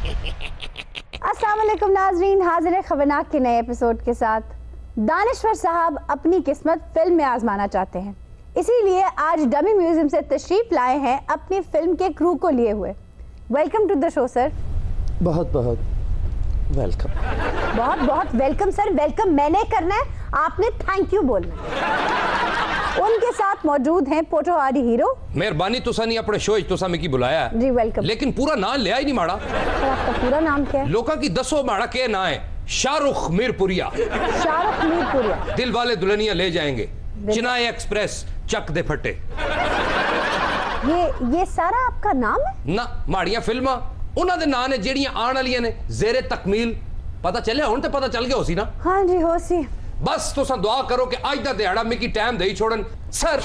अस्सलाम वालेकुम नाजरीन, हाजिर है खबरनाक के नए एपिसोड के साथ। दानिश्वर साहब अपनी किस्मत फिल्म में आजमाना चाहते हैं, इसीलिए आज डमी म्यूजियम से तशरीफ लाए हैं अपनी फिल्म के क्रू को लिए हुए। Welcome to the show sir. बहुत बहुत वेलकम। बहुत बहुत वेलकम सर। वेलकम मैंने करना है, आपने थैंक यू बोलना है। उनके साथ मौजूद हैं पोटोहारी हीरो। मेहरबानी तुसा नहीं अपने शो तुसा में की बुलाया है जी, वेलकम। लेकिन पूरा नाम लिया ही नहीं माड़ा। तो आपका पूरा नाम क्या है? लोका की दसो माड़ा के ना है। शाहरुख मीरपुरिया। शाहरुख मीरपुरिया। दिल वाले दुल्हनिया ले जाएंगे, चेन्नई एक्सप्रेस, चक दे फटे। ये सारा आपका नाम है? ना माड़ियां फिल्मां उन्हां दे नां ने जेड़ियां आने वालियां ने जेरे तकमील। पता चलिया हुण ते पता चल गया होसी ना। हाँ जी होसी। बस तुसा दुआ करो कि आज दा दिहाड़ा मिकी टाइम देई छोड़न सर।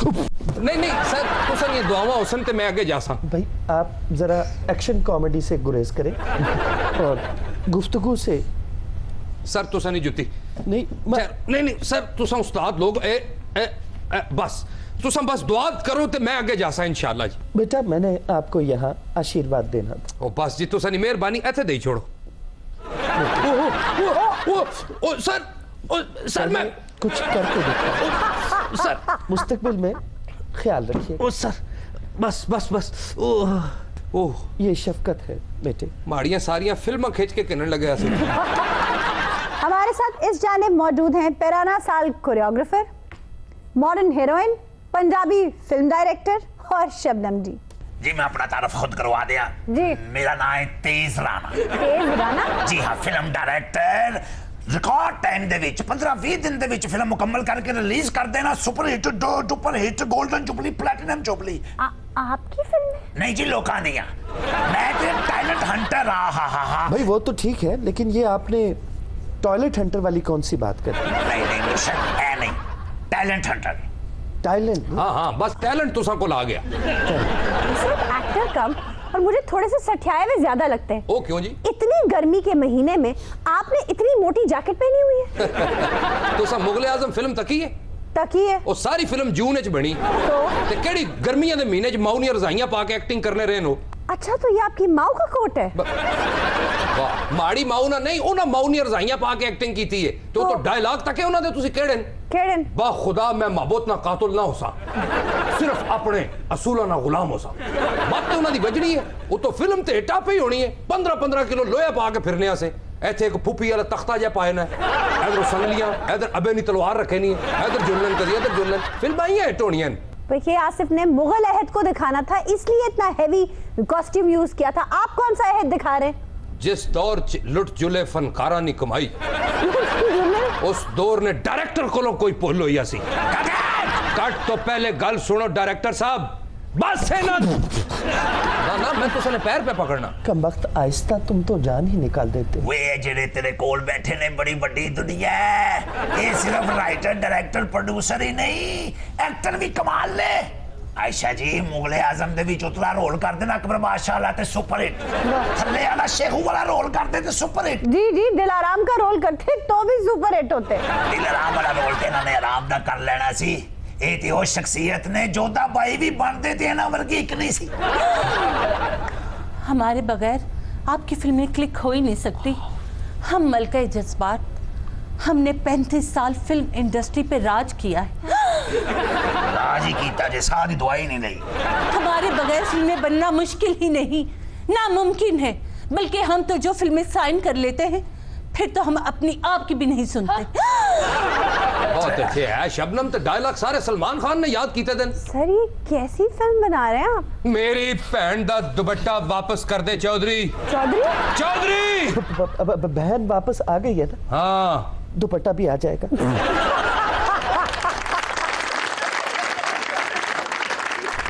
नहीं सर, तुसा ये दुआवां होसन ते मैं आगे जा सा। भाई आप जरा एक्शन कॉमेडी से गुरेज करें और गुफ्तगू से। सर तुसा नहीं जुती। नहीं सर, तुसा उस्ताद लोग बस तुसा बस दुआ करो ते मैं आगे जा सा इंशाअल्लाह जी। बेटा मैंने आपको यहाँ आशीर्वाद देना था। ओ बस जी तुसा नहीं मेहरबानी ऐसे दे छोड़ो। ओ सर मैं कुछ करके देखा। सर मुस्तकबिल में ख्याल रखिए। ओ सर बस ओह ये शफकत है बेटे। माड़ियां सारियां फिल्मां खींच के किनन लगे ऐसे। हमारे साथ इस जानिब मौजूद हैं पैराना साल choreographer, modern heroine, Punjabi film director और शबनम जी। मैं अपना तारुफ खुद करवा दिया जी। मेरा नाम है तेज राणा। तेज राणा? जी हाँ, फिल्म डायरेक्टर। रिकॉर्ड टाइम दे विच 15-20 दिन दे विच फिल्म मुकम्मल करके रिलीज कर देना। Super hit, duper hit, golden jubilee, platinum jubilee. आपकी फिल्म है? नहीं जी, लोका नहीं है। मैं तो टैलेंट हंटर। हाँ। भाई वो तो ठीक है, लेकिन ये आपने टॉयलेट हंटर वाली कौन सी बात कर दी? नहीं मिशन है नहीं, टैलेंट हंटर। टैलेंट? हाँ बस टैलेंट तुसा को ला गया। सिर्फ एक्टर कम और मुझे थोड़े से सठियाए हुए ज्यादा लगते हैं। ओ क्यों जी? इतनी गर्मी के महीने में आपने इतनी मोटी जैकेट पहनी हुई है। तुसा मुगले आजम फिल्म तकी है? तकी है। ओ सारी फिल्म जून च बनी ते केड़ी गर्मियां दे महीने च माऊ नी रजाइयां पा के एक्टिंग करने रहे नो। अच्छा, तो ये आपकी माऊ का कोट है? वाह, माड़ी माऊ ना नहीं, उन्हां माऊ नी रजाइयां पा के एक्टिंग कीती है। तो डायलॉग तक है उन्हां दे तुसी केड़े बा खुदा मैं महबूत ना कातुल ना होसा, सिर्फ अपने असूला ना गुलाम होसा। बात तो उन्हां दी बजनी है। वो तो फिल्म ते हिटा पे ही होनी है। 15-15 किलो लोया पा के फिरने से ऐथे एक फुफी वाला तख्ता जा पाए ना, इधर संगलियां, इधर अबे नी तलवार रखे नहीं, इधर जुल्लन करी, इधर जुल्लन। फिल्म आई है हिट देखिए, आसिफ ने मुगल अहद को दिखाना था, इसलिए इतना हेवी कॉस्ट्यूम यूज किया था। आप कौन सा अहद दिखा रहे हैं? जिस दौर च लुट जुले फनकारा नी कमाई, उस दौर ने डायरेक्टर को कोई पोल हो या सी। कट तो पहले गल सुनो डायरेक्टर साहब, बस है ना। ना मैं तो सने पैर पे पकड़ना। कम वक्त आहिस्ता, तुम तो जान ही निकाल देते। वे जेड़े तेरे कोल बैठे ने बड़ी बड़ी दुनिया है। ये सिर्फ राइटर, डायरेक्टर, प्रोड्यूसर ही नहीं, एक्टर भी कमाल ले। आयशा जी मुगले आजम दे विच उतला रोल कर देना, अकबर बादशाह वाला ते सुपर हिट। थल्ले वाला शेखू वाला रोल करते ते सुपर हिट। जी दिलाराम का रोल करते तो भी सुपर हिट होते। दिलाराम वाला रोल ते इन्होंने आराम दा कर लेना सी। ये ते वो शख्सियत ने जोधा बाई भी बनते थे ना, वर्गी एक नहीं सी। हमारे बगैर आपकी फिल्में क्लिक हो ही नहीं सकती। हम मलका जज्बात, हमने 35 साल फिल्म इंडस्ट्री पे राज किया है। राज ही कीता जे सारी दुआई नहीं ली। हमारे बगैर फिल्में बनना मुश्किल ही नहीं, नामुमकिन है। बल्कि हम तो जो फिल्में साइन कर लेते हैं, फिर तो हम अपनी आप की भी नहीं सुनते। बहुत अच्छे है शबनम, तो डायलॉग सारे सलमान खान ने याद कीते दिन। सर ये कैसी फिल्म बना रहे हैं आप? मेरी भैन दा दुपट्टा वापस कर दे चौधरी। बहन वापस आ गई है ना? हाँ, दुपट्टा भी आ जाएगा।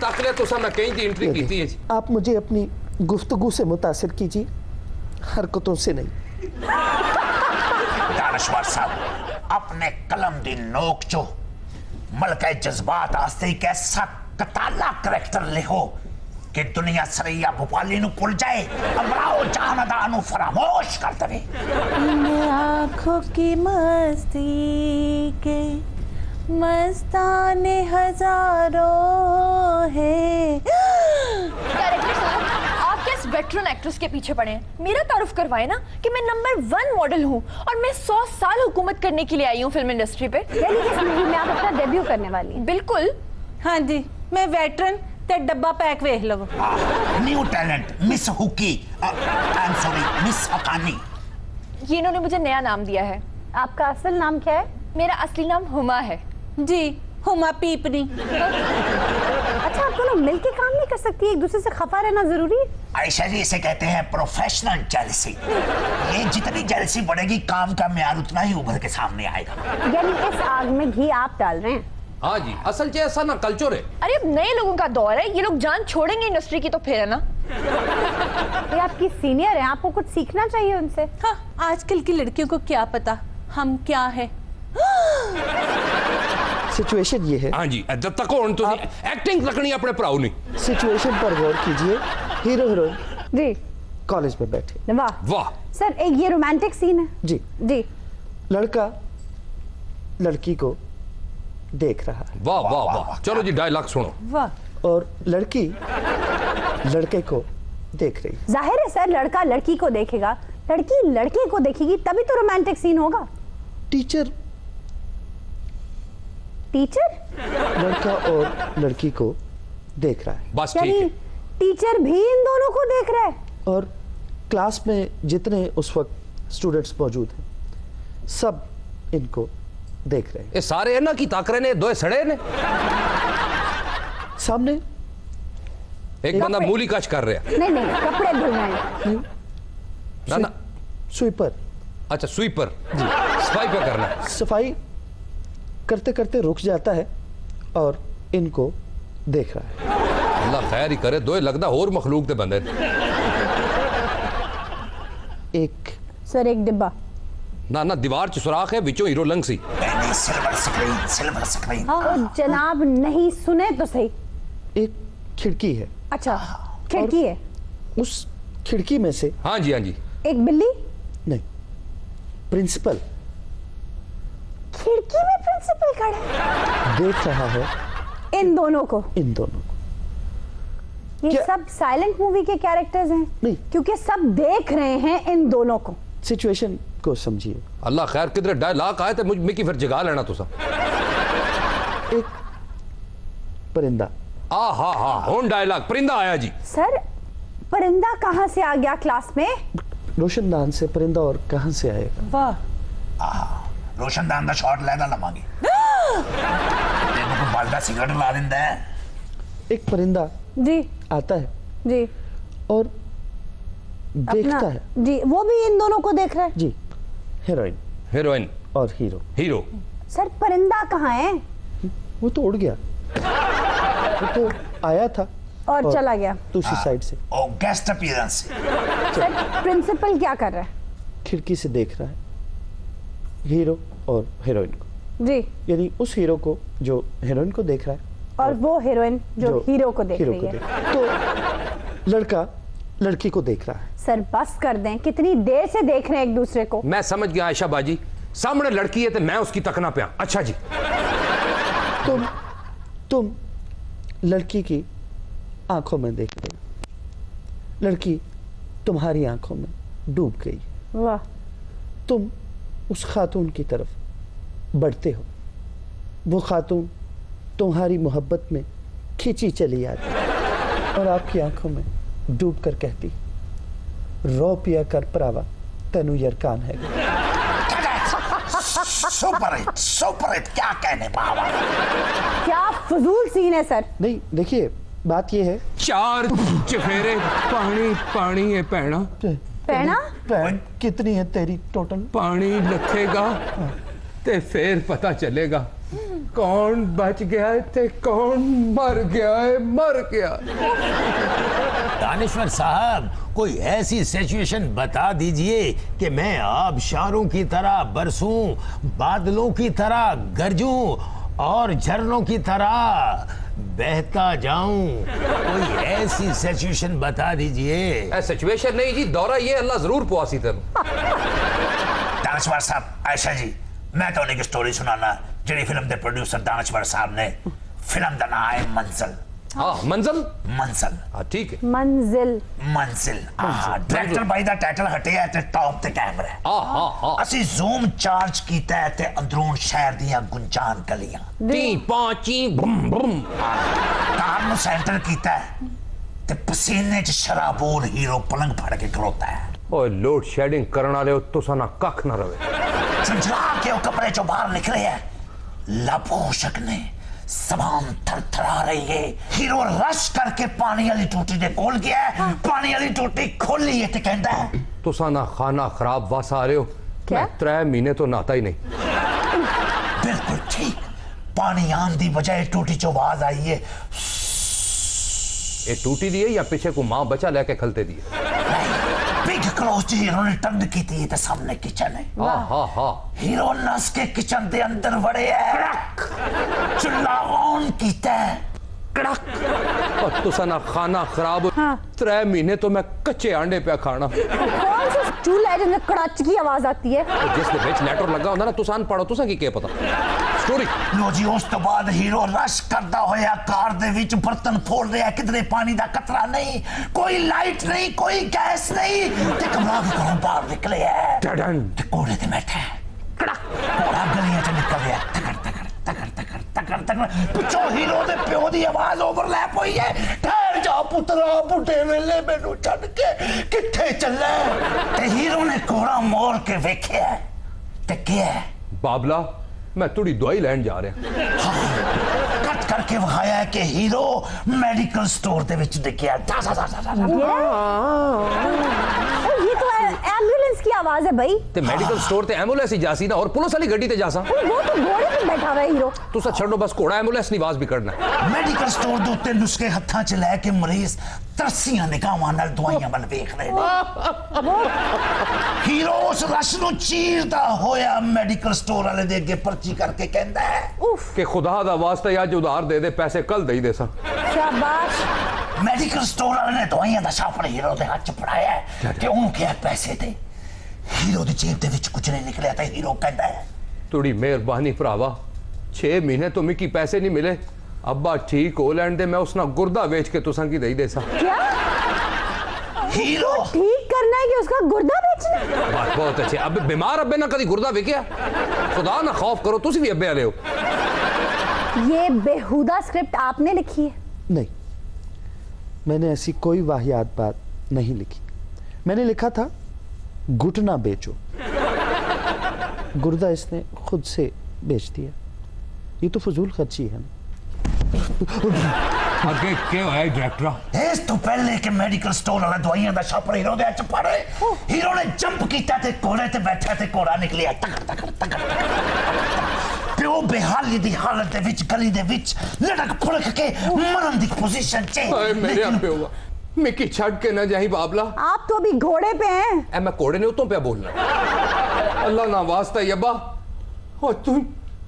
तकले तो सब मैं कहीं दी एंट्री की थी। आप मुझे अपनी गुफ्तगू से मुतासिर कीजिए, हरकतों से नहीं। दानश्वर साहब, अपने कलम दी नोक चो मलका जज्बात आस्ते एक ऐसा कताला करैक्टर लिखो कि दुनिया सरैया भोपाली नु भुल जाए, अमराओ जानदा नु फरामोश कर दे। आंखों की मस्ती के मस्ताने हजारों है। डायरेक्टर साहब, आप क्या वेटरन एक्ट्रेस के पीछे पड़े हैं। मेरा तारुफ करवाए ना कि मैं नंबर 1 मॉडल हूँ और मैं 100 साल हुकूमत करने के लिए आई हूँ फिल्म इंडस्ट्री पे। यानी इस मूवी में आप अपना डेब्यू करने वाली हैं? बिल्कुल। हाँ जी, मैं वेटरन ते डब्बा पैक वेख लवो। न्यू टैलेंट मिस हुकी, I am sorry miss Haqqani. ये इन्होंने मुझे नया नाम दिया है। आपका असल नाम क्या है? मेरा असली नाम हुमा है। जी, हुमा पीपनी। अच्छा, आप दोनों मिलके काम नहीं कर सकती? एक दूसरे से खफा रहना जरूरी है? आयशा जी, इसे कहते हैं प्रोफेशनल जेलसी। ये जितनी जेलसी बढ़ेगी, काम का म्यार उतना ही उभर के सामने आएगा। यानी इस आग में घी आप डाल रहे हैं? हाँ जी, असल च ऐसा ना कल्चर है। अरे अब नए लोगों का दौर है, ये लोग जान छोड़ेंगे इंडस्ट्री की तो फिर है ना। ये आपकी सीनियर है, आपको कुछ सीखना चाहिए उनसे। हाँ, आजकल की लड़कियों को क्या पता हम क्या है। सिचुएशन ये है। हाँ जी, जब तक हो तो एक्टिंग लगनी अपने भराओ नहीं। सिचुएशन पर गौर कीजिए। हीरो हीरोइन जी कॉलेज में बैठे। वाह वाह सर, एक ये रोमांटिक सीन है। जी, जी लड़का लड़की को देख रहा है वाह वाह वाह। चलो जी, डायलॉग सुनो। वाह। और लड़की लड़के को देख रही है। जाहिर है सर, लड़का लड़की को देखेगा, लड़की लड़के को देखेगी, तभी तो रोमांटिक सीन होगा। टीचर लड़का और लड़की को देख रहा है। बस ठीक यानी है। टीचर भी इन दोनों को देख रहा है। और क्लास में जितने उस वक्त स्टूडेंट्स मौजूद हैं, सब इनको देख रहे हैं। ये सारे है ना कि ताकरे ने दो सड़े ने। सामने एक बंदा मूली कश कर रहा है। नहीं नहीं, कपड़े धुल रहे हैं। ना ना, स्वीपर अच्छा स्वीपर सफाई पे करना है। सफाई करते करते रुक जाता है और इनको देख रहा है। अल्लाह खैर ही करे, दो लगदा और मखलूक ते बंदे। एक सर एक डिब्बा। ना ना, दीवार च सुराख है, विचों हीरो लंग सी। Silver screen, silver screen. हाँ जनाब, नहीं सुने तो सही। एक खिड़की है। अच्छा, खिड़की है। उस खिड़की में से हाँ जी हाँ जी। एक बिल्ली। नहीं, प्रिंसिपल खिड़की में प्रिंसिपल खड़ा है, देख रहा है इन दोनों को। इन दोनों को। ये क्या? सब साइलेंट मूवी के कैरेक्टर्स हैं? नहीं। क्योंकि सब देख रहे हैं इन दोनों को। सिचुएशन को समझिए। अल्लाह खैर, किधर डायलॉग आए थे मुझ मिकी फिर जगा लेना तुसा। एक परिंदा। आ हा हा, हुन डायलॉग परिंदा आया जी। सर परिंदा कहाँ से आ गया क्लास में? रोशनदान से परिंदा और कहां से आएगा? वाह। रोशनदान का शॉट लेदा लवांगे। तेरे को बालदा सिगरेट ला दिंदा है। एक परिंदा जी आता है जी, और देखता अपना है। जी, वो भी इन दोनों को देख रहा है। जी, हीरोइन हीरोइन और हीरो। हीरो। सर परिंदा कहाँ है? वो तो उड़ गया, वो तो आया था और चला गया। दूसरी साइड से। ओ गेस्ट अपीयरेंस। सर प्रिंसिपल क्या कर रहा है? खिड़की से देख रहा है हीरो और हीरोइन को। जी, यानी उस हीरो को जो हीरोइन को देख रहा है, और वो हीरोइन जो हीरो को देख रही है। तो लड़का लड़की को देख रहा है। सर बस कर दें, कितनी देर से देख रहे हैं एक दूसरे को। मैं समझ गया आयशा बाजी, सामने लड़की है तो मैं उसकी तकना पे। अच्छा जी। तुम लड़की की आंखों में देख रहे हो, लड़की तुम्हारी आंखों में डूब गई। वाह। तुम उस खातून की तरफ बढ़ते हो, वो खातून तुम्हारी मोहब्बत में खींची चली आती और आपकी आंखों में डूब कर कहती, रो पिया कर परावा तेनू यरकान है। सुपर हिट, क्या कहने बाबा। क्या फजूल सीन है सर। नहीं, देखिए बात ये है, चार चफेरे पानी पानी है पैना, पहना बहन कितनी है तेरी टोटल? पानी लथेगा ते फिर पता चलेगा कौन बच गया है ते कौन मर गया है। मर गया। दानिश्वर साहब, कोई ऐसी सिचुएशन बता दीजिए कि मैं आबशारों की तरह बरसूं, बादलों की तरह गरजूं और झरनों की तरह बहता जाऊं। कोई ऐसी सिचुएशन बता दीजिए। सिचुएशन नहीं जी, दौरा ये अल्लाह जरूर पुआसी तेन। दानिश्वर साहब, आयशा जी, मैं तो उन्हें की स्टोरी सुनाना जिहड़ी फिल्म के प्रोड्यूसर दानिश्वर साहब ने। फिल्म का नाम है मंजिल। हाँ मंजिल मंजिल हाँ ठीक है मंजिल मंजिल डायरेक्टर भाई दा टाइटल हटिया ते टॉप ते कैमरा है ਅਸੀਂ ਜ਼ੂਮ ਚਾਰਜ ਕੀਤਾ ਹੈ ਤੇ ਅੰਦਰੋਂ ਸ਼ਹਿਰ ਦੀਆਂ ਗੁੰਜਾਨ ਗਲੀਆਂ ਤੀ ਪਾਚੀ ਬਮ ਬਮ ਕਾਰ ਨੂੰ ਸੈਂਟਰ ਕੀਤਾ ਹੈ ਤੇ ਪਸੀਨੇ 'ਚ ਸ਼ਰਾਬੋਲ ਹੀਰੋ ਪਲੰਗ ਫੜ ਕੇ ਖਲੋਤਾ ਹੈ ਓਏ ਲੋਡ ਸ਼ੈਡਿੰਗ ਕਰਨ ਵਾਲੇ ਤੁਸਾਂ ਨਾ ਕੱਖ ਨਾ ਰਵੇ झंझला के वो कमरे चो बाहर निकले है लपोशक ने जबान थरथरा रही है हीरो रश करके पानी वाली टूटी दे कोल गया है पानी वाली टूटी खोली है ते कहंदा है तुसा ना खाना खराब वास आ रहे हो क्या? 3 महीने तो नहाता ही नहीं बिल्कुल ठीक पानी आन दी बजाय टूटी चो आवाज आई है ये टूटी दी है या पीछे को मां बचा लेके खलते दी है बिग क्लोज हीरो ने टर्न की थी ते सामने किचन है हाँ हीरो नस के किचन दे अंदर वड़े है चूल्हा ऑन कीता है कड़क और तुसा ना खाना खराब 3 महीने तो मैं कच्चे अंडे पे खाना कौन सा चूल्हा है जिसमें कड़ाच की आवाज आती है जिसने बेच नेटवर्क लगा होता ना तुसान पढ़ो तुसा की क्या पता स्टोरी लो जी उस तो बाद हीरो रश करता होया कार दे विच बर्तन फोड़ रहा किधरे पानी दा कतरा नहीं कोई लाइट नहीं कोई गैस नहीं ते कमरा के घरों बाहर निकले है ते कोड़े ते बैठा है कोड़ा गलियां च निकल गया तकर तकर तकर तकर तकर तकर पिछो हीरो दे प्यो दी आवाज ओवरलैप हुई है ठहर जा पुत्रा बुढ़े वेले मैनू छड्ड के किथे चले ते हीरो ने कोड़ा मोड़ के वेख्या ते क्या बाबला मैं थोड़ी दवाई लैन जा रहा कट करके वहाया है कि हीरो मेडिकल स्टोर दे विच दिखया ये तो एम्बुलेंस की आवाज है भाई ते मेडिकल स्टोर ते एम्बुलेंस ही जासी ना और पुलिस वाली गड्डी ते जासा वो तो घोड़े पे बैठा हुआ है हीरो तुसा छड़ो बस घोड़ा एम्बुलेंस नी आवाज भी करना मेडिकल स्टोर दे उत्ते नुस्खे हत्थां च लै के मरीज तरसियां निगाहां नाल दवाइयां बल वेख रहे ने हीरो उस रश नु चीरदा होया मेडिकल स्टोर वाले दे अगे पर्ची करके कहंदा है कि खुदा दा वास्ता आज उधार दे दे पैसे कल दे ही दे सा शाबाश मेडिकल स्टोर वाले ने दवाइयां दा छापड़ हीरो दे हाथ च फड़ाया है कि उनके पैसे दे हीरो दी जेब दे विच कुछ नहीं निकलिया ते हीरो कहंदा है थोड़ी मेहरबानी भरावा 6 महीने तो मिकी पैसे नहीं मिले अब्बा ठीक हो लैंड दे मैं उसना गुर्दा बेच के तुसा की दई दे सा क्या हीरो ठीक करना है कि उसका गुर्दा बेचना है? बात बहुत अच्छी अब बीमार अब्बे ना कभी गुर्दा बेकिया खुदा ना खौफ करो तुसी भी अब्बे वाले हो ये बेहुदा स्क्रिप्ट आपने लिखी है नहीं, मैंने ऐसी कोई वाहियात बात नहीं लिखी। मैंने लिखा था घुटना बेचो, गुर्दा इसने खुद से बेच दिया। ये तो फजूल खर्ची है ना। आगे क्या है डायरेक्टर इस तो पहले के मेडिकल स्टोर वाला दवाइयां दा छापड़ हीरो दे च पड़े हीरो ने जंप कीता ते कोड़े ते बैठा ते कोड़ा निकलिया तकर तकर तकर प्यो बेहाली दी हालत दे विच गली दे विच लटक फड़क के मरन दी पोजीशन च मेरे अब्बे हुआ मिकी छड़ के ना जाही बाबला आप तो अभी घोड़े पे हैं ए मैं कोड़े ने उतों पे बोलना अल्लाह ना वास्ता यब्बा और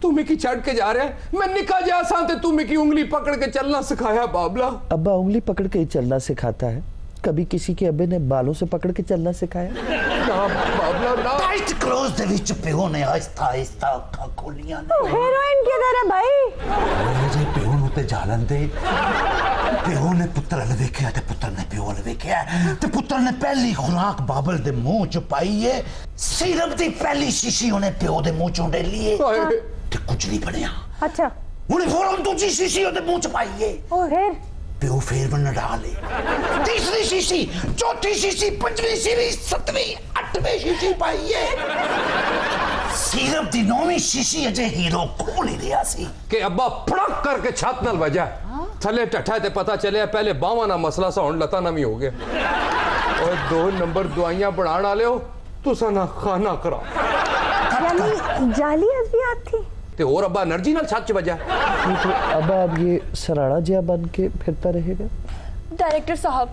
तू मिकी छड़ के जा रहा है मैं निका जा सा ते तू मिकी उंगली पकड़ के चलना सिखाया बाबला अब्बा उंगली पकड़ के ही चलना सिखाता है, कभी किसी के अब्बे ने बालों से पकड़ के चलना सिखाया? ना बाबला ना टाइट क्लोज दे विच प्यो ने आहिस्ता आहिस्ता अखां खोलियां तो हीरोइन किधर है भाई? जे प्यो नु ते जालन दे प्यो ने पुत्र ने देखया ते पुत्र ने प्यो ने देखया ते पुत्र ने पहली खुराक बाबल दे मुंह च पाई है सिरप दी पहली शीशी उन्हें प्यो दे मुंह चों डेली है ते कुछ नहीं बनया। अच्छा उन्हें फौरन दूसरी शीशी उन्हें मुंह च पाई है और फिर प्यो फिर बन डाले तीसरी शीशी चौथी शीशी पांचवी शीशी सातवीं आठवीं शीशी पाई है सिरप दी नौवीं शीशी अजे हीरो खोल ही दिया सी कि अब्बा फड़क करके छत नाल वजा थले टठा ते पता चले पहले बावा ना मसला सा हुन लता ना भी हो गया और 2 नंबर दवाइयां बनाण वाले हो तुसा ना खाना करा यानी जाली अद्वियात थी ते और अब्बा एनर्जी नाल छत च वजा तो अब्बा अब ये सराड़ा जिया बन के फिरता रहेगा। डायरेक्टर साहब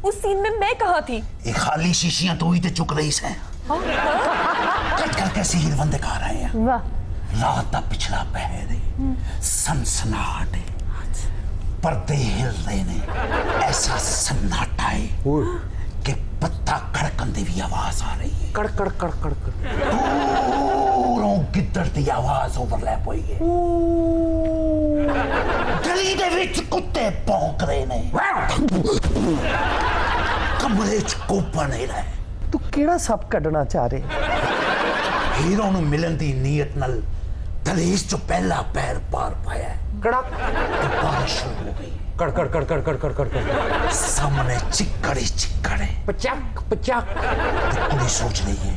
उस सीन में मैं कहाँ थी? ये खाली शीशियां तो ही ते चुक रही से कट करके सीर बंदे खा रहे हैं वाह रात दा पिछला पहर है सनसनाहट है पर्दे हिल रहे ने ऐसा सन्नाटा है कि पत्ता खड़कन दी भी आवाज आ रही है कड़ कड़ कड़ कड़ दूरों गिद्दड़ दी आवाज ओवरलैप हुई है गली दे विच कुत्ते भौंक रहे ने, कमरे च कोपा नहीं रहे। तू केड़ा सप कढ़ना चाह रहे? हीरो नूं मिलन दी नीयत नाल दहलीज चो पहला पैर पार पाया है। कड़क तो बारिश शुरू हो गई। कड़ कड़ कड़ कड़ कड़ कड़ कड़ कड़ सामने चिक्कड़ी चिक्कड़े, पचक पचक। कुड़ी सोच रही है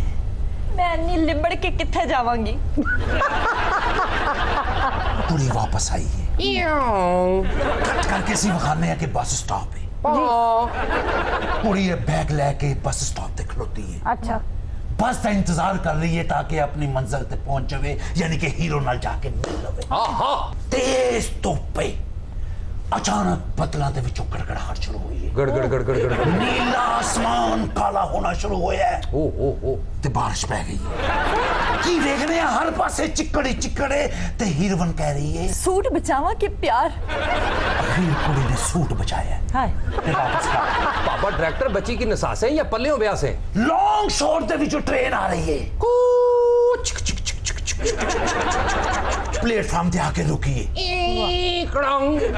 मैं नी लिबड़ के किथे जावांगी। कुड़ी वापस आई है। कट करके सी बखाने है कि बस स्टॉप है। कुड़ी ये बैग लेके बस स्टॉप ते खलोती है। अच्छा, बस का इंतजार कर रही है ताकि अपनी मंजिल तक पहुंच जावे, यानी कि हीरो नाल जाके मिल लवे। तेज धुप्पे अचानक बदलां दे विचों गड़गड़ाहट शुरू हुई है। गड़ गड़ गड़ गड़ गड़ नीला आसमान काला होना शुरू होया है। ओ ओ ओ ते बारिश पै गई है। की देखने हर पासे चिक्कड़ी चिक्कड़े ते हीरोइन कह रही है सूट बचावा के प्यार। आखिर कुड़ी ने सूट बचाया है। हाय ते वापस आ। पापा डायरेक्टर बच्ची की नसासे या पल्लियों ब्याह से लॉन्ग शॉट दे विचों ट्रेन आ रही है। प्लेटफार्म ते आके रुकी है।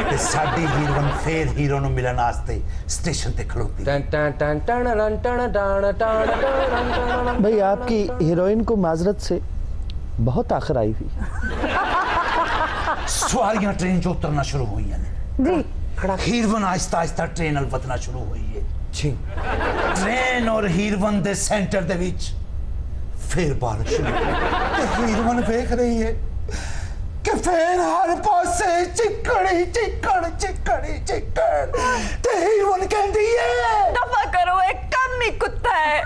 ते साडी हीरोइन फिर हीरो नु मिलन वास्ते स्टेशन ते खलोती। टन टन टन टन टन टन टन टन। भाई आपकी हीरोइन को माजरत से बहुत आखिर आई हुई। सवारियां ट्रेन चो उतरना शुरू हुई हैं। जी हीरोइन आहिस्ता आहिस्ता ट्रेन नाल बदलना शुरू हुई है। छी ट्रेन और हीरोइन दे सेंटर दे विच फिर बारिश शुरू हुई। हीरोइन देख रही है कि फिर हर पासे चिक्कड़ी चिक्कड़ चिक्कड़ी चिक्कड़। ते हीरोइन कहती है दफा करो, एक कम ही कुत्ता है।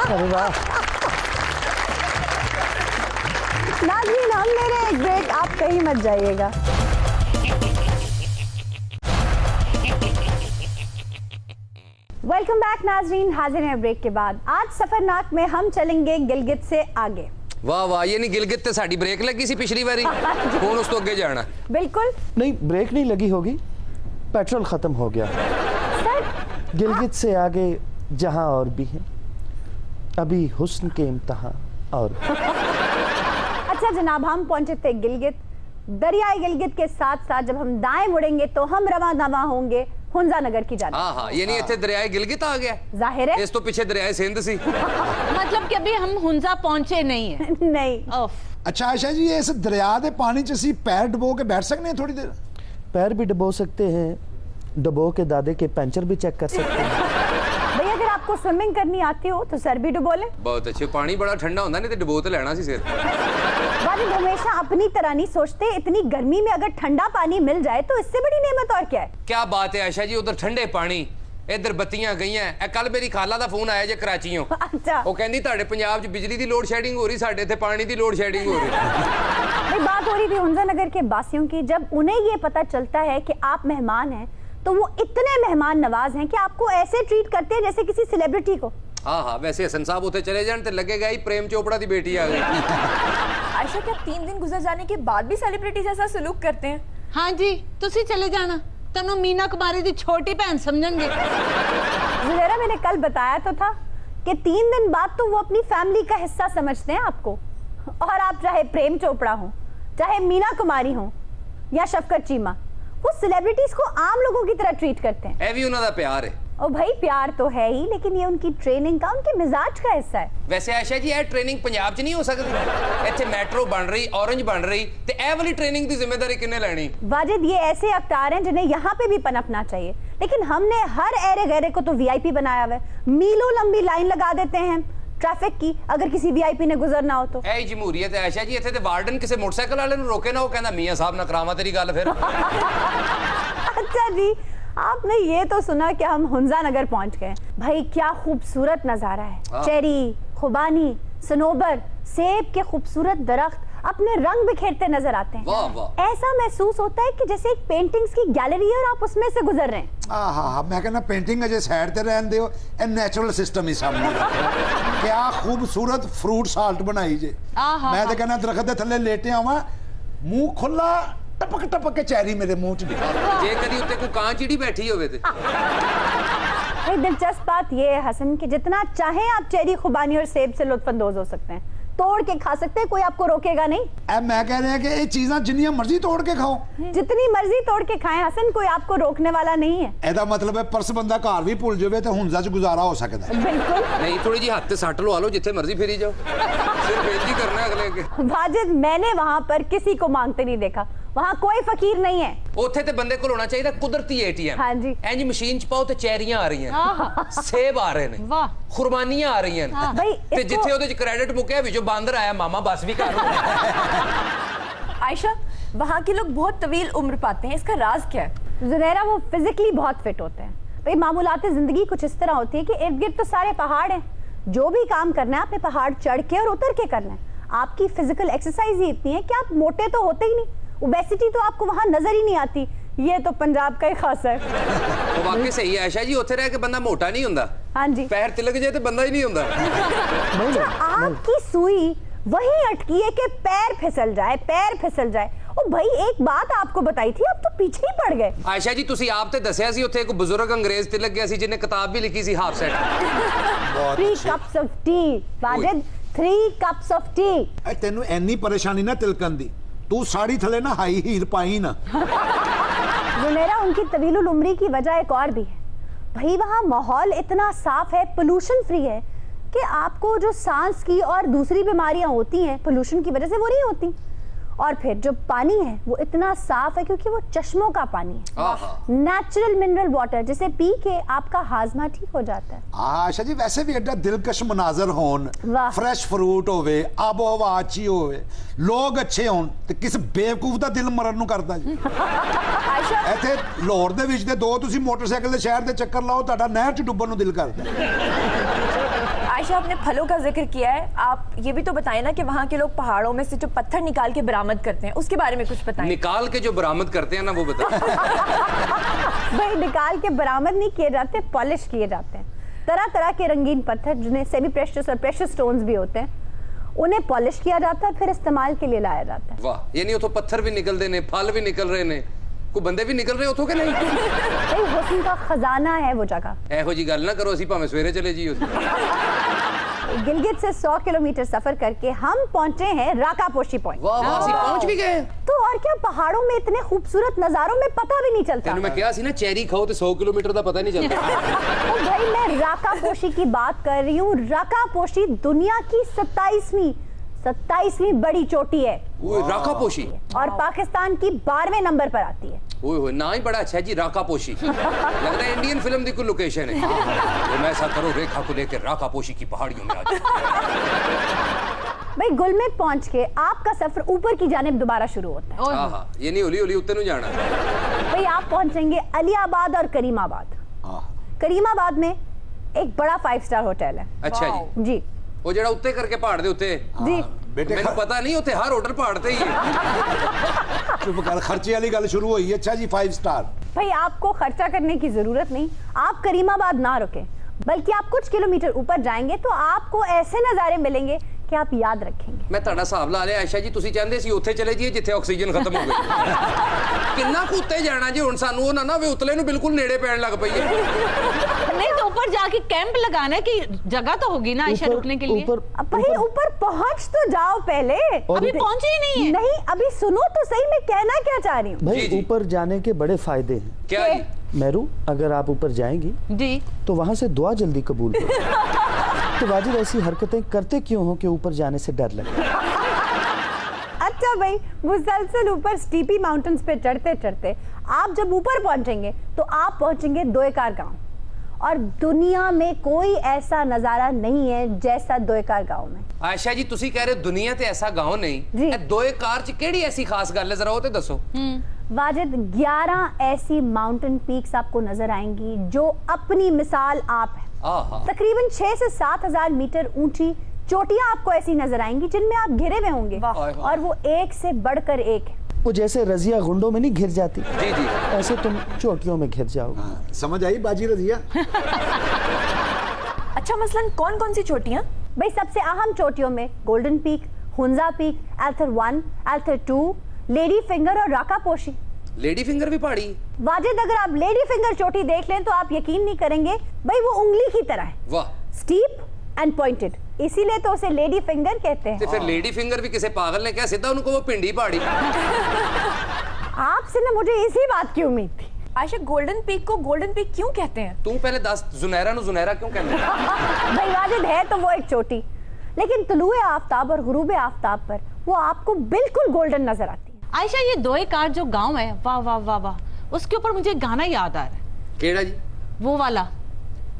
अरे वाह। नाज़रीन, हम ले रहे हैं एक ब्रेक, आप कहीं मत जाइएगा। वेलकम बैक नाज़रीन, हाजिर हैं ब्रेक के बाद। आज सफरनाक में हम चलेंगे गिलगित से आगे। वाह वाह, ये नहीं गिलगित ते साडी ब्रेक लगी सी पिछली बारी, कौन उस तो अगे जाना? बिल्कुल नहीं, ब्रेक नहीं लगी होगी, पेट्रोल खत्म हो गया। सर, गिलगित से आगे जहां और भी हैं, अभी हुस्न के इम्तहान और अच्छा जनाब, हम पहुंचे थे गिलगित। दरियाई गिलगित के साथ साथ जब हम दाएं मुड़ेंगे तो हम रवा दवा होंगे हुंजा नगर की जानिब। हाँ हाँ, ये नहीं इत्थे दरियाई गिलगित आ गया, जाहिर है इस तो पीछे दरियाई सिंध सी। मतलब कि अभी हम हुंजा पहुंचे नहीं है। नहीं। अच्छा आयशा जी, इस दरिया के पानी च असीं पैर डुबो के बैठ सकते हैं थोड़ी देर? पैर भी डुबो सकते हैं, डुबो के दादे के पंचर भी चेक कर सकते हैं। भैया अगर आपको स्विमिंग करनी आती हो तो सर भी डुबो लें। बहुत अच्छे, पानी बड़ा ठंडा होता, नहीं तो डुबो तो लेना सी सिर। वाजिद हमेशा अपनी तरह नहीं सोचते, इतनी गर्मी में अगर ठंडा पानी मिल जाए तो इससे बड़ी नेमत और क्या है। क्या बात है आयशा जी, उधर ठंडे पानी, इधर बत्तियां गई हैं। कल मेरी खाला दा फोन आया जे कराचीओ, अच्छा वो कहंदी तुहाडे पंजाब च बिजली दी लोड शेडिंग हो रही, साडे इत्थे पानी दी लोड शेडिंग हो रही। भाई बात हो रही थी हुंजा नगर के बासियों की। जब उन्हें ये पता चलता है कि आप मेहमान हैं तो वो इतने मेहमान नवाज हैं कि आपको ऐसे ट्रीट करते हैं जैसे किसी सेलिब्रिटी को। हाँ हाँ, वैसे हसन साहब उथे चले जान ते लगेगा ही प्रेम चोपड़ा दी बेटी आ गई। आयशा, क्या 3 दिन गुजर जाने के बाद भी सेलिब्रिटी जैसा सलूक करते हैं? हाँ जी, तुसी चले जाना, तनु मीना कुमारी दी छोटी बहन समझेंगे। जुबैरा, मैंने कल बताया तो था कि 3 दिन बाद तो वो अपनी फैमिली का हिस्सा समझते हैं आपको। और आप चाहे प्रेम चोपड़ा हो, चाहे मीना कुमारी हो या शफकत चीमा, वो सेलिब्रिटीज को आम लोगों की तरह ट्रीट करते हैं। ए भी उन्हां दा प्यार है। ओ भाई प्यार तो है ही, लेकिन ये उनकी ट्रेनिंग का, उनके मिजाज का हिस्सा है। वैसे आयशा जी, ये ट्रेनिंग पंजाब च नहीं हो सकती? इत्थे मेट्रो बन रही, ऑरेंज बन रही, ते ए वाली ट्रेनिंग दी जिम्मेदारी किन्ने लेनी? वाजिद, ये ऐसे अवतार हैं जिन्हें यहाँ पे भी पनपना चाहिए, लेकिन हमने हर एरे गहरे को तो वीआईपी बनाया हुआ है। मीलों लंबी लाइन लगा देते हैं ट्रैफिक की, अगर किसी वीआईपी ने गुजरना हो तो। ए जमहूरियत है आयशा जी, इत्थे ते वार्डन किसी मोटरसाइकिल वाले नु रोके ना, वो कहंदा मियां साहब ना करावा तेरी गल फिर। अच्छा जी, आपने ये तो सुना कि हम हुंजा नगर पहुंच गए। भाई क्या खूबसूरत नजारा है। चेरी, खुबानी, सनोबर, सेब के खूबसूरत दरख्त अपने रंग बिखेरते नजर आते हैं। वाह वाह। ऐसा महसूस होता है कि जैसे एक पेंटिंग्स की गैलरी है और आप उसमें से गुजर रहे हैं। हाँ, मैं कहना पेंटिंग अजे साइड ते रहन दियो, ए नेचुरल सिस्टम ही सामने रखो। क्या खूबसूरत फ्रूट साल्ट बनाई जे। मैं तो कहना दरख्त दे थल्ले लेटे आवां, मुंह खुला, टपक टपक के चेरी मेरे मुंह च निकल। जे कदी उत्ते कोई कां चिड़ी बैठी होवे ते। भाई दिलचस्प बात ये है हसन कि जितना चाहे आप चेरी, खुबानी और सेब से लुत्फानंदोज हो सकते हैं, तोड़ के खा सकते हैं, कोई आपको रोकेगा नहीं। अब मैं कह रहा कि ये चीज़ां जिन्नियां मर्जी तोड़ के खाओ, जितनी मर्जी तोड़ के खाएं हसन, कोई आपको रोकने वाला नहीं है। ਇਹਦਾ मतलब है पर्स बंदा घर भी भूल जावे तो हुंजा च गुजारा हो सकता है। बिल्कुल नहीं, थोड़ी जी हाथ से सट लवा लो, जिथे मर्जी फिरी जाओ, सिर्फ बेइज्जती करना है अगले के। वाजिद, मैंने वहां पर किसी को मांगते नहीं देखा, वहां कोई फकीर नहीं है। ਉੱਥੇ ਤੇ ਬੰਦੇ ਕੋਲ ਹੋਣਾ ਚਾਹੀਦਾ ਕੁਦਰਤੀ ATM। हाँ जी। ਇੰਜ ਮਸ਼ੀਨ ਚ ਪਾਓ ਤੇ ਚੈਰੀਆਂ ਆ ਰਹੀਆਂ, ਸੇਬ ਆ ਰਹੇ ਨੇ, वाह ਖੁਰਮਾਨੀਆਂ ਆ ਰਹੀਆਂ ਨੇ, भाई ਤੇ ਜਿੱਥੇ ਉਹਦੇ ਚ ਕ੍ਰੈਡਿਟ ਮੁੱਕਿਆ ਵਿੱਚੋਂ ਬਾਂਦਰ ਆਇਆ, ਮਾਮਾ ਬਸ ਵੀ ਕਰ। आयशा, वहाँ के लोग बहुत तवील उम्र पाते हैं, इसका राज क्या है? ज़ुनैरा, वो फिजिकली बहुत फिट होते हैं। भाई मामूलात जिंदगी कुछ इस तरह होती है कि इर्द गिर्द तो सारे पहाड़ हैं, जो भी काम करना है आपने पहाड़ चढ़ के और उतर के करना है। आपकी फिजिकल एक्सरसाइज ही इतनी है कि आप मोटे तो होते ही नहीं, ओबेसिटी तो आपको वहां नजर ही नहीं आती। ये तो पंजाब का ही खास है। तो वाकई सही है आयशा जी, ਉੱਥੇ ਰਹਿ ਕੇ ਬੰਦਾ ਮੋਟਾ ਨਹੀਂ ਹੁੰਦਾ। हाँ जी। पैर तिलक जाए तो बंदा ही नहीं ਹੁੰਦਾ। अच्छा, आपकी सुई वही अटकी है कि पैर फिसल जाए, पैर फिसल जाए। ओ भाई, एक बात आपको बताई थी, आप तो पीछे ही पड़ गए। आयशा जी, ਤੁਸੀਂ ਆਪ ਤੇ ਦੱਸਿਆ ਸੀ ਉੱਥੇ ਇੱਕ ਬਜ਼ੁਰਗ ਅੰਗਰੇਜ਼ ਤਿਲਕ ਗਿਆ ਸੀ ਜਿਹਨੇ ਕਿਤਾਬ ਵੀ ਲਿਖੀ ਸੀ ਹਾਫ ਸੈਟ। 3 cups of tea, Wajid, 3 cups of tea। ਤੈਨੂੰ ਐਨੀ ਪਰੇਸ਼ਾਨੀ ਨਾ ਤਿਲਕਣ ਦੀ, तू साड़ी थले ना हाई हील पाई ना। ज़ुनैरा, उनकी तवीलुल उम्री की वजह एक और भी है। भाई वहाँ माहौल इतना साफ है, पोल्यूशन फ्री है कि आपको जो सांस की और दूसरी बीमारियां होती हैं पोल्यूशन की वजह से, वो नहीं होती। और फिर जो पानी है वो इतना साफ है क्योंकि वो चश्मों का पानी है, नेचुरल मिनरल वाटर, जिसे पी के आपका हाजमा ठीक हो जाता है। आशा जी, वैसे भी एडा दिलकश मनाजर होन, वाह। फ्रेश फ्रूट होवे, आबो हवा अच्छी होवे, लोग अच्छे होन, ते किस बेवकूफ दा दिल मरन नु करदा जी। आयशा, ਇੱਥੇ ਲਾਹੌਰ ਦੇ ਵਿੱਚ ਤੇ ਦੋ ਤੁਸੀਂ ਮੋਟਰਸਾਈਕਲ ਦੇ ਸ਼ਹਿਰ ਦੇ ਚੱਕਰ ਲਾਓ, ਤੁਹਾਡਾ ਨਹਿਰ 'ਚ ਡੁੱਬਣ ਨੂੰ ਦਿਲ ਕਰਦਾ। आयशा, आपने फलों का जिक्र किया है, आप ये भी तो बताएं ना कि वहाँ के लोग पहाड़ों में से जो पत्थर निकाल के बरामद करते हैं, उसके बारे में कुछ बताएं। निकाल के जो बरामद करते हैं ना, वो बताएं। भाई निकाल के बरामद नहीं किए जाते, पॉलिश किए जाते हैं। तरह तरह के रंगीन पत्थर जिन्हें सेमी प्रेशियस और प्रेशियस स्टोन्स भी होते हैं, उन्हें पॉलिश किया जाता है, फिर इस्तेमाल के लिए लाया जाता है। वाह, यानी उतो पत्थर भी निकलते ने, फल भी निकल रहे ने, को बंदे भी निकल रहे उतो के नहीं? भाई हुस्न का खजाना है वो जगह। ਇਹੋ ਜੀ ਗੱਲ ਨਾ ਕਰੋ, ਅਸੀਂ ਭਾਵੇਂ ਸਵੇਰੇ ਚਲੇ ਜੀ ਉੱਥੇ। गिलगित से 100 किलोमीटर सफर करके हम पहुंचे हैं राकापोशी पॉइंट। वाह वाह, ਅਸੀਂ ਪਹੁੰਚ ਵੀ ਗਏ। तो और क्या, पहाड़ों में इतने खूबसूरत नजारों में पता भी नहीं चलता। ਤੈਨੂੰ मैं ਕਿਹਾ ਸੀ ਨਾ, ਚੈਰੀ ਖਾਓ ਤੇ 100 ਕਿਲੋਮੀटर ਦਾ ਪਤਾ ਨਹੀਂ ਚੱਲਦਾ। तो भाई मैं राकापोशी की बात कर रही हूँ। राकापोशी दुनिया की 27वीं बड़ी चोटी है। ओए राकापोशी, और पाकिस्तान की 12वें नंबर पर आती है। ओए होए, ना ही बड़ा अच्छा है जी, राकापोशी। लगता है इंडियन फिल्म की कोई लोकेशन है। तो मैं ऐसा करो, रेखा को लेकर राकापोशी की पहाड़ियों में आ जाओ। भाई गुलमेट पहुंच के आपका सफर ऊपर की जानिब दोबारा शुरू होता है। हाँ, ये नहीं होली होली उत्ते नु जाना। भाई आप पहुंचेंगे अलियाबाद और करीमाबाद। करीमाबाद में एक बड़ा 5 स्टार होटल है। अच्छा जी। जी, वो जड़ा उत्ते करके पहाड़ दे उत्ते। जी बेटे मैंने पता नहीं, उत्ते हर होटल पहाड़ ते ही है। चुप कर, खर्चे वाली गल शुरू हुई। अच्छा जी, 5 स्टार। भाई आपको खर्चा करने की जरूरत नहीं, आप करीमाबाद ना रुके, बल्कि आप कुछ किलोमीटर ऊपर जाएंगे तो आपको ऐसे नज़ारे मिलेंगे कि आप याद रखेंगे। मैं ਤੁਹਾਡਾ ਹਿਸਾਬ ਲਾ ਲਿਆ ਆਇਸ਼ਾ ਜੀ, ਤੁਸੀਂ ਚਾਹੁੰਦੇ ਸੀ ਉੱਥੇ ਚਲੇ ਜਾਈਏ ਜਿੱਥੇ ਆਕਸੀਜਨ ਖਤਮ ਹੋ ਗਈ। ਕਿੰਨਾ ਕੁ ਉੱਤੇ ਜਾਣਾ ਜੀ ਹੁਣ ਸਾਨੂੰ, ਉਹ ਨਾ ਵੇ ਉਤਲੇ ਨੂੰ ਬਿਲਕੁਲ ਨੇੜੇ ਪੈਣ ਲੱਗ ਪਈ ਹੈ। नहीं तो ऊपर जाके कैंप लगाना है, कि जगह तो होगी ना आयशा रुकने के लिए। अब भाई ऊपर पहुंच तो जाओ पहले। अभी पहुंचे ही नहीं है। नहीं, अभी सुनो तो सही, मैं कहना क्या चाह रही हूँ। भाई जी, जी। ऊपर जाने के बड़े फायदे हैं। क्या जी? मेरू, अगर आप ऊपर जाएंगी जी तो वहां से दुआ जल्दी कबूल हो। तो वाजिद ऐसी हरकतें करते क्यों हो कि ऊपर जाने से डर लगे? अच्छा भाई, मुसलसल ऊपर स्टीपी माउंटेन्स पे चढ़ते चढ़ते आप जब ऊपर पहुंचेंगे तो आप पहुंचेंगे दोएकार गांव। और दुनिया में कोई ऐसा नजारा नहीं है जैसा दोएकार गांव में। आयशा जी, ਤੁਸੀਂ ਕਹਿ ਰਹੇ ਹੋ ਦੁਨੀਆ ਤੇ ਐਸਾ गांव नहीं, जी। ਇਹ ਦੋਏ ਕਾਰ ਚ ਕਿਹੜੀ ਐਸੀ ਖਾਸ ਗੱਲ ਹੈ, ਜ਼ਰਾ ਉਹ ਤੇ ਦੱਸੋ। वाजिद, 11 ऐसी माउंटेन पीक्स आपको नजर आएंगी जो अपनी मिसाल आप है। आहा। तकरीबन 6 से 7 हजार मीटर ऊंची चोटियां आपको ऐसी नजर आएंगी जिनमें आप घिरे हुए होंगे, और वो एक से बढ़कर एक है। वो जैसे रजिया गुंडों में नहीं घिर जाती, जी जी। ऐसे तुम चोटियों में घिर जाओगे। समझ आई बाजी रजिया? अच्छा, मसलन कौन कौन सी चोटियाँ? भाई सबसे अहम चोटियों में golden peak, Hunza peak, Ultar 1, Ultar 2, lady finger और राकापोशी। लेडी फिंगर भी पहाड़ी? वाजिद, अगर आप लेडी फिंगर चोटी देख लें तो आप यकीन नहीं करेंगे, भाई वो उंगली की तरह है। वाह। स्टीप एंड पॉइंटेड, इसीलिए तो उसे लेडी फिंगर कहते हैं। तो फिर लेडी फिंगर भी किसी पागल ने क्या सीधा उनको वो पिंडी पहाड़ी। आपसे ना मुझे इसी बात की उम्मीद थी। आयशा, गोल्डन पीक को गोल्डन पीक क्यों कहते हैं? तू पहले दस जुनैरा नु जुनैरा क्यों कहते हैं? भाई वाजिद है तो वो एक चोटी, लेकिन तुलुए आफ्ताब और गुरूबे आफ्ताब पर वो आपको बिल्कुल गोल्डन नजर आती है। आयशा, ये दोएकार जो गांव है, वाह वाह वाह वाह, उसके ऊपर मुझे गाना याद आ रहा है। केड़ा जी? वो वाला,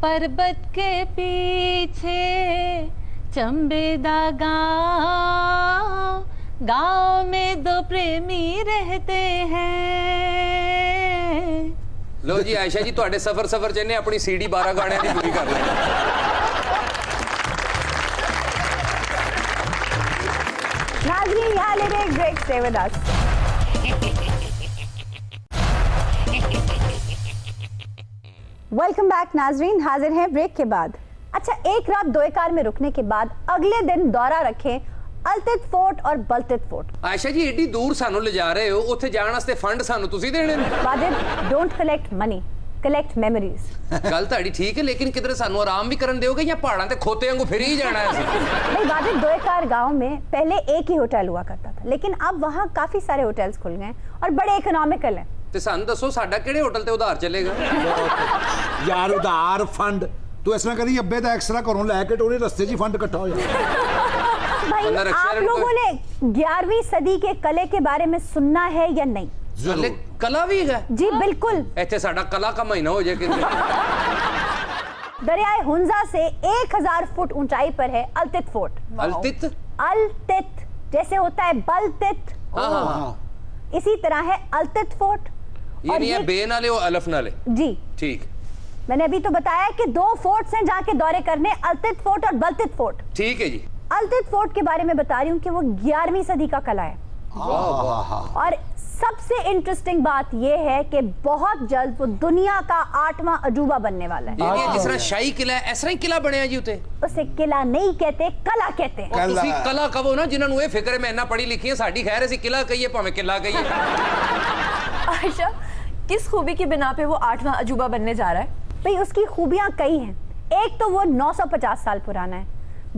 पर्वत के पीछे चंबेदा गांव, गांव में दो प्रेमी रहते हैं। लो जी आयशा जी, ਤੁਹਾਡੇ सफर सफर च ने अपनी सीडी 12 गाने दी पूरी कर ली। नाज़रीन, यहाँ ले रहे break, stay with us. Welcome back नाज़रीन, हाजिर हैं ब्रेक के बाद। अच्छा, एक रात दोएकार में रुकने के बाद अगले दिन दौरा रखें अलतित फोर्ट और बलतित फोर्ट। आयशा जी, एडी दूर सानू ले जा रहे हो, उत्थे जाण वास्ते फंड सानू तुसी देने ने। Wajid, don't collect money, collect memories. गल ताड़ी ठीक है, लेकिन किधर सानू आराम भी करन दोगे या पहाड़ां ते खोते वांगू फिर ही जाना है? नहीं वाजिद, दोएकार गांव में पहले एक ही होटल हुआ करता था, लेकिन अब वहाँ काफी सारे होटल्स खुल गए और बड़े इकोनॉमिकल हैं। ते सन दसो साडा किहड़े होटल ते उधार चलेगा? यार उधार फंड तू इस तरह करी, अब्बे दा एक्स्ट्रा घरों लैके टोरे रस्ते च फंड इकट्ठा हो जाए। भाई, आप लोगों ने 11वीं सदी के कले के बारे में सुनना है या नहीं? जरूर। कला भी है जी बिल्कुल। इत्थे साडा कला का महीना हो जाए कि दरियाए हुंजा से 1000 फुट ऊंचाई पर है अलतित फोर्ट। अलतित? अलतित जैसे होता है बलतित, इसी तरह है अलतित फोर्ट। ये नहीं है बे नाले और अलफ नाले? जी ठीक। मैंने अभी तो बताया कि 2 फोर्ट्स हैं जहाँ के दौरे करने, अलतित फोर्ट और बलतित फोर्ट। ठीक है जी। अलतित फोर्ट के बारे में बता रही हूँ कि वो 11वीं सदी का कला है। और सबसे इंटरेस्टिंग बात यह है कि बहुत जल्द वो दुनिया का 8वां अजूबा बनने वाला है। ये जिस तरह शाही किला है, ऐसा ही किला बनया जी उते? उसे किला नहीं कहते, कला कहते हैं। तुसी कला कहो ना, जिन्होंने ये फिक्र है मैं इतना पढ़ी लिखी है, साडी खैर ऐसी किला कहिए भाਵੇਂ किला कहिए। आयशा, किस खूबी की बिना पे वो 8वां अजूबा बनने जा रहा है? भाई, उसकी खूबियां कई हैं। एक तो वो 950 साल पुराना है,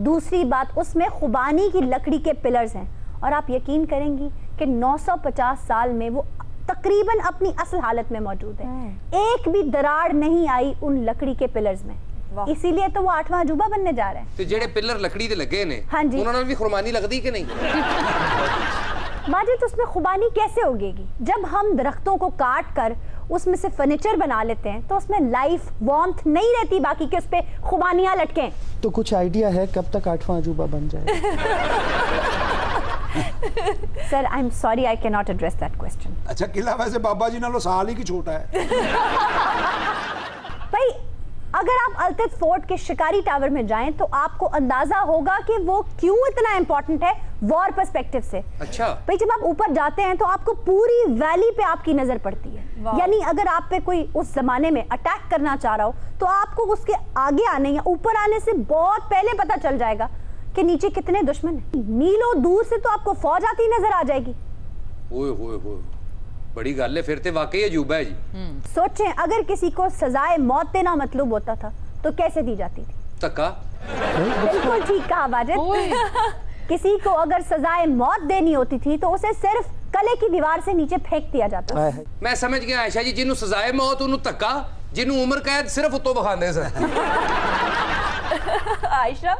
दूसरी बात उसमें खुबानी की लकड़ी के पिलर्स हैं, और आप यकीन करेंगी कि 950 साल में वो तकरीबन अपनी असल हालत में मौजूद है। एक भी दरार नहीं आई उन लकड़ी के पिलर्स में, इसीलिए तो वो 8वां अजूबा बनने जा रहे हैं। तो जेड़े पिलर लकड़ी दे लगे ने, हाँ जी, उन्होंने भी खुरमानी लगदी कि नहीं? माजिद, उसमें खुबानी कैसे उगेगी? जब हम दरख्तों को काट कर उसमें से फर्नीचर बना लेते हैं तो उसमें लाइफ वार्मथ नहीं रहती बाकी के उस पे खुबानियां लटकें। तो कुछ आइडिया है कब तक 8वां अजूबा बन जाए? Sir, I am sorry, I can not address that question. अच्छा, किला वैसे बाबा जी नालों साल ही की छोटा है। भाई, अगर आप अलतित फोर्ट के शिकारी टावर में जाएं तो आपको अंदाजा होगा कि वो क्यों इतना इंपॉर्टेंट है वॉर पर्सपेक्टिव से। अच्छा भाई, जब आप ऊपर जाते हैं तो आपको पूरी वैली पे आपकी नजर पड़ती है, यानी अगर आप पे कोई उस जमाने में अटैक करना चाह रहा हो तो आपको उसके आगे आने या ऊपर आने से बहुत पहले पता चल जाएगा कि नीचे कितने दुश्मन हैं। मीलों दूर से तो आपको फौज आती नजर आ जाएगी। ओए होए होए, बड़ी गल है, फिर ते वाकई अजूबा है जी। सोचें, अगर किसी को सजाए मौत देना मतलूब होता था तो कैसे दी जाती थी? धक्का। बिल्कुल ठीक कहा वाजिद। किसी को अगर सजाए मौत देनी होती थी तो उसे सिर्फ कले की दीवार से नीचे फेंक दिया जाता। मैं समझ गया आयशा जी, जिन्हों सजाए मौत उन्होंने धक्का, जिन्हों उम्र कैद सिर्फ उतो बखांदे सर। आयशा,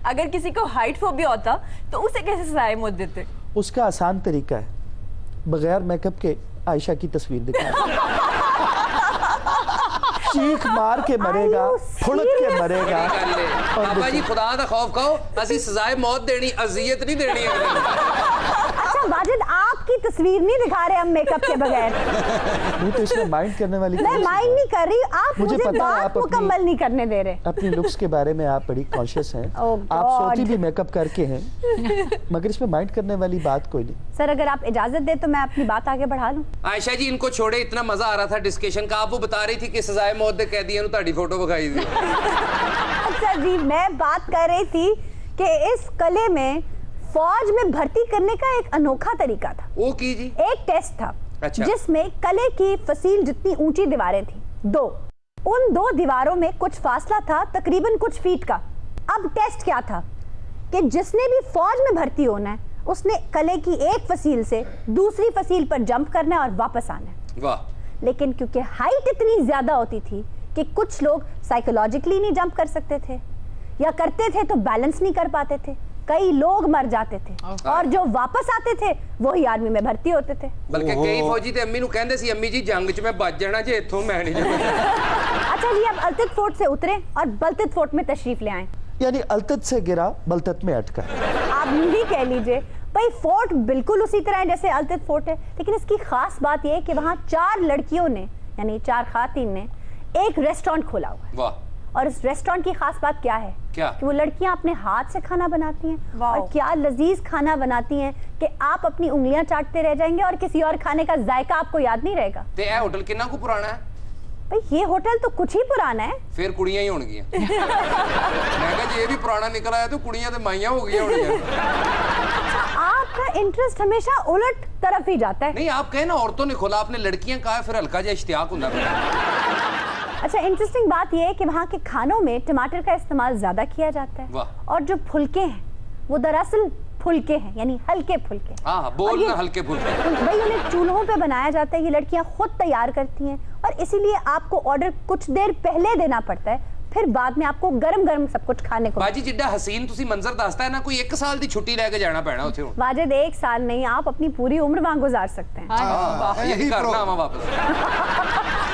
अगर किसी को हाइट फोबिया होता तो उसे कैसे सजाए मौत देते? उसका आसान तरीका है, बगैर मेकअप के आयशा की तस्वीर दिखा। चीख मार के मरेगा, फुड़क के मरेगा। बाबा जी, खुदा दा खौफ खाओ, असि सजाए मौत देनी, अजियत नहीं देनी है। अच्छा वाजिद, आपकी तस्वीर नहीं दिखा रहे हम मेकअप के बगैर। नहीं तो इसमें माइंड करने वाली, मैं माइंड नहीं कर रही, आप मुझे पता बात आप मुकम्मल नहीं करने दे रहे। अपनी लुक्स के बारे में आप बड़ी कॉन्शियस हैं। आप सोती भी मेकअप करके हैं, मगर इसमें माइंड करने वाली बात कोई नहीं। सर, अगर आप इजाजत दे तो मैं अपनी बात आगे बढ़ा लूं। आयशा जी, इनको छोड़े, इतना मजा आ रहा था डिस्कशन का। आप वो बता रही थी कि सजाए मौत दे कैदियों ने ताड़ी फोटो दिखाई दी। अच्छा जी, मैं बात कर रही थी कि इस कले में फौज में भर्ती करने का एक अनोखा तरीका था। वो की जी? एक टेस्ट था। अच्छा। जिसमें कले की फसील जितनी ऊंची दीवारें थी, 2, उन 2 दीवारों में कुछ फासला था तकरीबन कुछ फीट का। अब टेस्ट क्या था कि जिसने भी फौज में भर्ती होना है उसने कले की एक फसील से दूसरी फसील पर जंप करना है और वापस आना है। वाह। लेकिन क्योंकि हाइट इतनी ज्यादा होती थी कि कुछ लोग साइकोलॉजिकली नहीं जंप कर सकते थे, या करते थे तो बैलेंस नहीं कर पाते थे, कई लोग मर जाते थे, और जो वापस आते थे वही आर्मी में भर्ती होते थे। बल्कि कई फौजी ते अम्मी नु कहंदे सी अम्मी जी जंग च मैं बच जाना जे इथों मैं नहीं जाना। अच्छा जी, अब अल्तत फोर्ट से उतरे और बलतत फोर्ट में तशरीफ ले आए। यानी अल्तत से गिरा बलतत में अटका। आप यूं ही कह लीजिए भाई, फोर्ट बिल्कुल उसी तरह है जैसे अल्तत फोर्ट है, लेकिन इसकी खास बात यह है कि वहाँ 4 लड़कियों ने यानी 4 खातिन ने एक रेस्टोरेंट खोला हुआ है। वाह। और इस रेस्टोरेंट की खास बात क्या है? क्या? कि वो लड़कियां अपने हाथ से खाना बनाती हैं, और क्या लजीज खाना बनाती हैं कि आप अपनी उंगलियां चाटते रह जाएंगे और किसी और खाने का जायका आपको याद नहीं रहेगा। ते ए होटल कितना को पुराना है? भाई ये होटल तो कुछ ही पुराना है। फिर कुड़ियां ही होंगी। मैं कहा जी ये भी पुराना निकल आया तो कुड़ियां तो माइयां हो गई होंगी। आपका इंटरेस्ट हमेशा उलट तरफ ही जाता है। नहीं, आप कहे ना औरतों ने खोला, आपने लड़कियां कहा, फिर हल्का जा इश्तियाक होता है। अच्छा, इंटरेस्टिंग बात यह है कि वहाँ के खानों में टमाटर का इस्तेमाल ज्यादा किया जाता है, और जो फुलके हैं वो दरअसल फुलके हैं, यानी हल्के फुलके। हाँ, बोल ना हल्के फुलके। भाई उन्हें चूल्हों पे बनाया जाता है, ये लड़कियां खुद तैयार करती हैं, और इसीलिए आपको ऑर्डर कुछ देर पहले देना पड़ता है, फिर बाद में आपको गरम गरम सब कुछ खाने को। बाजी जिड्डा हसीन तुसी मंजर दसता है ना, कोई 1 साल दी छुट्टी लेके जाना पैना उथे। वाजिद 1 साल नहीं, आप अपनी पूरी उम्र वहां गुजार सकते हैं। यही करना हम वापस।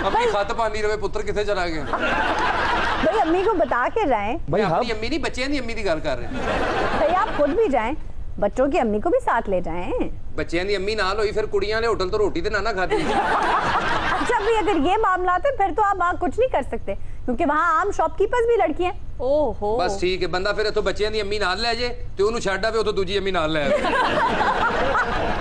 अपनी खात पानी रवे पुत्र किथे चला गया? भाई अम्मी को बता के जाएं। भाई अपनी अम्मी नहीं, बच्चियां दी अम्मी दी गल कर रहे हैं। भाई आप खुद भी जाएं, बच्चों की अम्मी को भी साथ ले जाएं। बच्चियां दी अम्मी नाल होई, फिर कुड़ियां ने होटल तो रोटी ते ना खाती। अच्छा भाई, अगर ये मामला है फिर तो आप वहाँ कुछ नहीं कर सकते, क्योंकि वहाँ आम शॉपकीपर्स भी लड़कियां। ओहो, बस ठीक है, बंदा फिर इथों बच्चियां दी अम्मी नाल ले जाए ते ओनू छड्ड आवे, उथों दूजी अम्मी नाल ले आवे।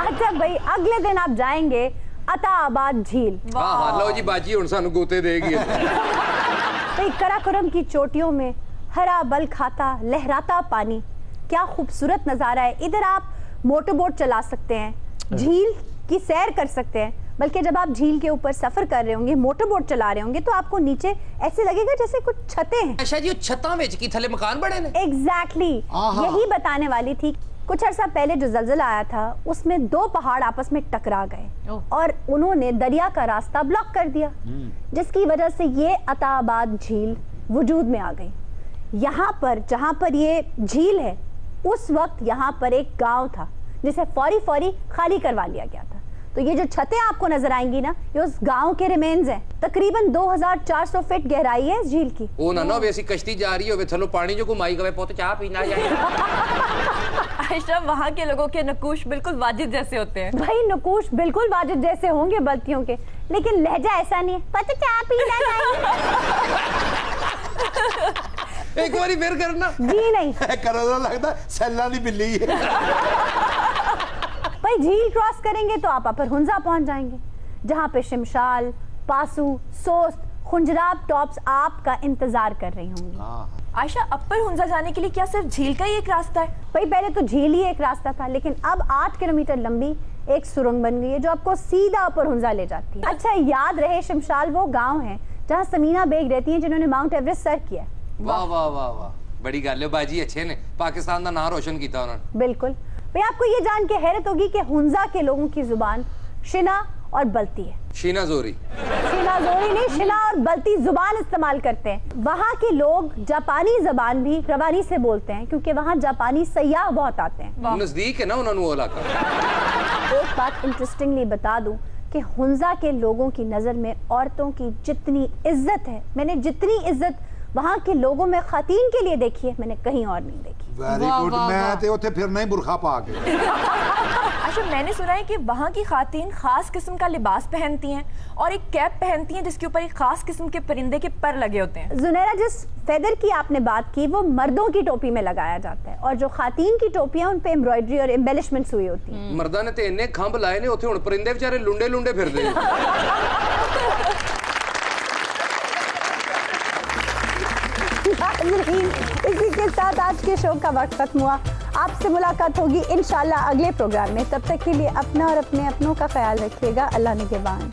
अच्छा भाई, अगले दिन आप जाएंगे अताबाद झील। हाँ, लो जी बाजी हुण सानू गोते देगी। भाई कराकोरम की चोटियों में हरा बल खाता लहराता पानी, क्या खूबसूरत नजारा है। इधर आप मोटर बोट चला सकते हैं, झील की सैर कर सकते हैं, बल्कि जब आप झील के ऊपर सफर कर रहे होंगे, मोटर बोट चला रहे होंगे, तो आपको नीचे ऐसे लगेगा जैसे कुछ छतें हैं। अच्छा जी, छत्तां विच की थले मकान बड़े ने। एग्जैक्टली, यही बताने वाली थी। कुछ अर्सा पहले जो जलजला आया था उसमें 2 पहाड़ आपस में टकरा गए और उन्होंने दरिया का रास्ता ब्लॉक कर दिया, जिसकी वजह से ये अताबाद झील वजूद में आ गई। यहाँ पर जहाँ पर ये झील है, उस वक्त यहाँ पर एक गांव था जिसे फौरी फौरी खाली करवा लिया गया था। तो ये जो छतें आपको नजर आएंगी ना, ये उस गांव के रिमेन्स हैं। तकरीबन 2400 फीट गहराई है इस झील की। ओ ना वैसी कश्ती जा रही हो थलो पानी जो घुमाई गए पोते चाह पीना जाए। आयशा, वहाँ के लोगों के नकूश बिल्कुल वाजिद जैसे होते हैं। भाई नकूश बिल्कुल वाजिद जैसे होंगे बल्तियों के, लेकिन लहजा ऐसा नहीं है, पता चाह पीना जाए। एक बारी फिर करना जी नहीं करो, लगता सैला दी बिल्ली है। भाई झील क्रॉस करेंगे तो आप अपर हुंजा पहुंच जाएंगे, जहाँ पे शिमशाल, पासू, सोस्त, खुंजराब टॉप्स आपका इंतजार कर रही होंगी। आयशा, अपर हुंजा जाने के लिए क्या सिर्फ झील का ही एक रास्ता है? भाई पहले तो झील ही एक रास्ता था, लेकिन अब 8 किलोमीटर लंबी एक सुरंग बन गई है जो आपको सीधा अपर हुंजा ले जाती है। अच्छा याद रहे, शिमशाल वो गाँव है जहाँ समीना बेग रहती है जिन्होंने माउंट एवरेस्ट सर किया। वाह वाह वाह वाह, बड़ी गल है बाजी, अच्छे ने पाकिस्तान का नाम रोशन किया उन्होंने। बिल्कुल भाई, आपको ये जान के हैरत होगी कि हुंजा के लोगों की जुबान शिना और बल्ती है। शीना जोरी नहीं, शिना और बल्ती जुबान इस्तेमाल करते हैं। वहाँ के लोग जापानी जबान भी रवानी से बोलते हैं, क्योंकि वहाँ जापानी सयाह बहुत आते हैं। नजदीक है ना उन्होंने वो इलाका। एक बात इंटरेस्टिंगली बता दूं कि हुंजा के लोगों की नजर में औरतों की जितनी इज्जत है, मैंने जितनी इज्जत वहाँ के लोगों में खातीन के लिए देखी है, मैंने कहीं और नहीं देखी। वेरी गुड, मैं ते उथे फिर नहीं बुरखा पा के। अच्छा, मैंने सुना है कि वहाँ की खातीन खास किस्म का लिबास पहनती हैं और एक कैप पहनती हैं जिसके ऊपर एक खास किस्म के परिंदे के पर लगे होते हैं। जुनैरा, जिस फेदर की आपने बात की वो मर्दों की टोपी में लगाया जाता है, और जो खातीन की टोपियां उन पे एम्ब्रॉयडरी और एम्बेलिशमेंट्स हुई होती हैं। मर्दा ने ते इन्ने खंभ लाए ने उथे हुण परिंदे बेचारे लुंडे लुंडे फिरदे ने। इसी के साथ आज के शो का वक्त खत्म हुआ। आपसे मुलाकात होगी इंशाल्लाह अगले प्रोग्राम में। तब तक के लिए अपना और अपने अपनों का ख्याल रखिएगा। अल्लाह निगहबान।